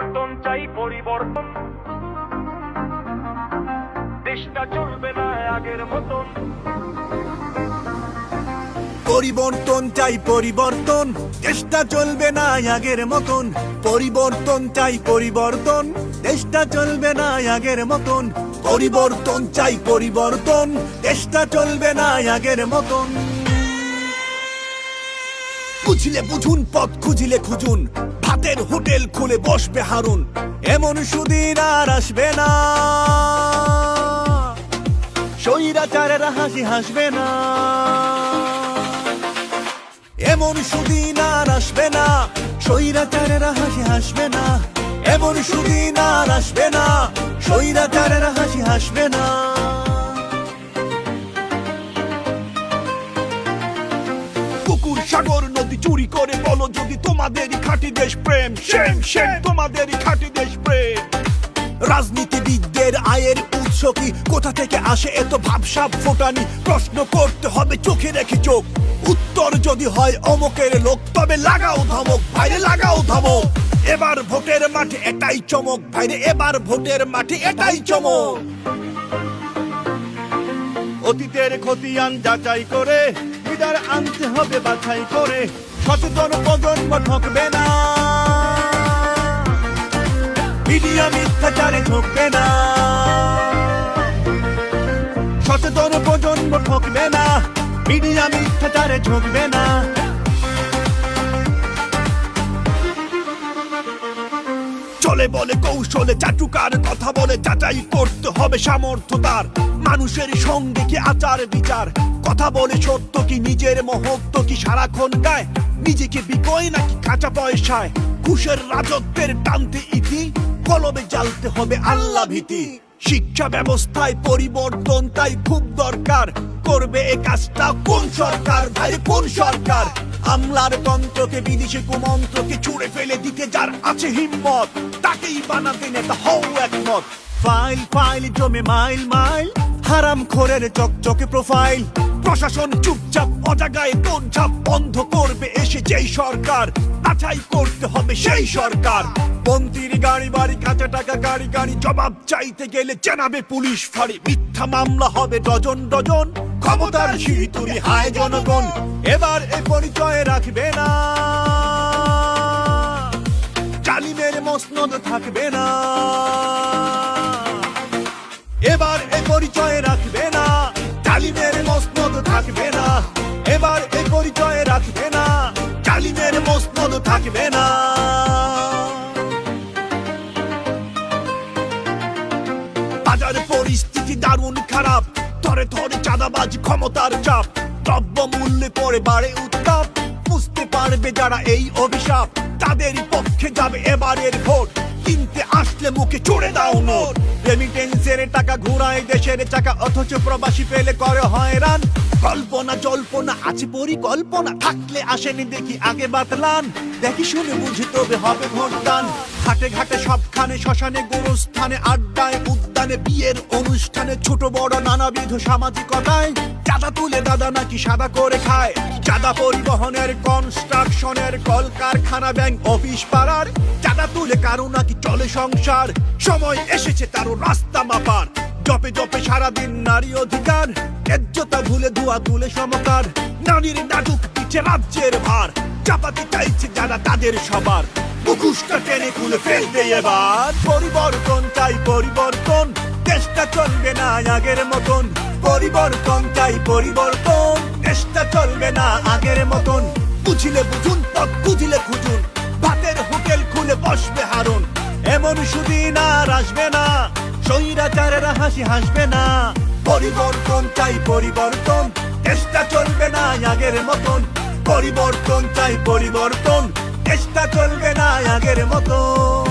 পরিবর্তন চাই পরিবর্তন, দেশটা চলবে না আগের মতন। পরিবর্তন চাই পরিবর্তন, দেশটা চলবে না আগের মতন। পরিবর্তন চাই পরিবর্তন, দেশটা চলবে না আগের মতন। পরিবর্তন চাই পরিবর্তন, দেশটা চলবে না আগের মতন। বুঝলে বুঝুন, পথ খুঁজিলে খুঁজুন, ভাতের হোটেল খুলে বসবে হারুন। এমন সুদিন আর আসবে না, স্বৈরাচারেরা হাসি হাসবে না। এমন সুদিন আর আসবে না, স্বৈরাচারেরা হাসি হাসবে না। এমন সুদিন আর আসবে না, স্বৈরাচারেরা হাসি হাসবে না। পুকুর সাগর নদী চুরি করে বলো যদি তোমাদেরই খাঁটি দেশ প্রেম। শেম শেম তোমাদেরই খাঁটি দেশ প্রেম। রাজনীতিবিদদের আয়ের উৎস কি, কোথা থেকে আসে এত ভাবসাব ফোটানি? প্রশ্ন করতে হবে চোখে রেখে চোখ। উত্তর যদি হয় অমকের লোক, তবে লাগাও ধমক ভাইরে, লাগাও ধমক। এবার ভোটের মাঠে এটাই চমক ভাইরে, এবার ভোটের মাঠে এটাই চমক। অতীতের খতিয়ান যাচাই করে লিডার আনতে হবে বাছাই করে। সচেতন প্রজন্ম ঠকবে না, মিডিয়া মিথ্যাচারে ঠকবে না। সচেতন প্রজন্ম ঠকবে না, মিডিয়া মিথ্যাচারে ঠকবে না। চলে বলে কৌশলে চাটুকার কথা বলে, যাচাই করতে হবে সামর্থ্য তার। মানুষের সঙ্গে কি আচার বিচার, কথা বলে সত্য কি নিজের মহত্ব কি সারাক্ষণ গায়? নিজেকে বিকয় নাকি কাঁচা পয়সায়? ঘুষের রাজত্বের টানতে ইতি, কলবে জ্বালতে হবে আল্লাহ ভীতি। শিক্ষা ব্যবস্থায় পরিবর্তন তাই খুব দরকার। করবে এ কাজটা কোন সরকার ভাই, কোন সরকার? আমলার তন্ত্রকে বিদেশি কুমন্ত্রকে ছুড়ে ফেলে দিতে যার আছে হিম্মত, তাকেই বানাতে নেতা হও একমত। ফাইল ফাইল জমে মাইল মাইল, হারাম খোরের চকচকে প্রোফাইল। প্রশাসন চুপচাপ অজাগায় তোড়ঝাপ বন্ধ করবে এসে যেই সরকার, বাছাই করতে হবে সেই সরকার। মন্ত্রীর গাড়ি বাড়ি, কাঁচা টাকা গাড়ি গাড়ি, জবাব চাইতে গেলে জানাবে পুলিশ ফাঁড়ি। মিথ্যা মামলা হবে ডজন ডজন, ক্ষমতার সিঁড়িতুরি হায় জনগণ। এবার এ পরিচয় রাখবে না, জালিমের মসনদ থাকবে না। এবার এ পরিচয় রাখবে না, জালিমের মসনদ থাকবে না। এবার এ পরিচয় রাখবে না, জালিমের মসনদ থাকবে না। বাজার পরিস্থিতি দারুণ খারাপ, ধরে ধরে চাঁদাবাজ ক্ষমতার চাপ। দ্রব্য মূল্যে পরে বাড়ে উত্তাপ, বুঝতে পারবে যারা এই অভিশাপ, তাদেরই পক্ষে যাবে এবারের ভোট। কিনতে আসলে মুখে চড়ে দাও নোট। রেমিটেন্সের টাকা ঘুরায় দেশের চাকা, অথচ প্রবাসী পেলে করে হয়রান। কল্পনা জল্পনা আছে পরিকল্পনা, থাকলে আসেনি দেখি আগে বাতলান। দেখি শুনে বুঝে তবে হবে ভোটদান। ঘাটে ঘাটে সবখানে, শ্মশানে গোরস্থানে, আড্ডায় উদ্যানে, বিয়ের অনুষ্ঠানে, ছোট বড় নানাবিধ সামাজিকতায়। চাঁদা তুলে দাদা নাকি সাদা করে খায়, চাঁদা পরিবহনের, কনস্ট্রাকশনের, কলকারখানা, ব্যাংক অফিস পাড়ার। চাঁদা তুলে কারো নাকি চলে সংসার, সময় এসেছে তারও রাস্তা মাপার। জপে জপে সারাদিন নারী অধিকার, ন্যায্যতা ভুলে ধোয়া তুলে সমকার। নারীর নাটক দিচ্ছে রাজ্যের ভার, চাপাতে চাইছে যারা তাদের সবার। মুখোশটা টেনে খুলে ফেলতে এবার। পরিবর্তন চাই পরিবর্তন, দেশটা চলবে না আগের মতন। পরিবর্তন চাই পরিবর্তন, দেশটা চলবে না আগের মতন। বুঝিলে বুঝুন, পথ খুঁজিলে খুঁজুন, ভাতের হোটেল খুলে বসবে হারুন। এমন সুদিন আর আসবে না, স্বৈরাচারেরা হাসি হাসবে না। পরিবর্তন চাই পরিবর্তন, দেশটা চলবে না আগের মতন। পরিবর্তন চাই পরিবর্তন, দেশটা চলবে না আগের মতন।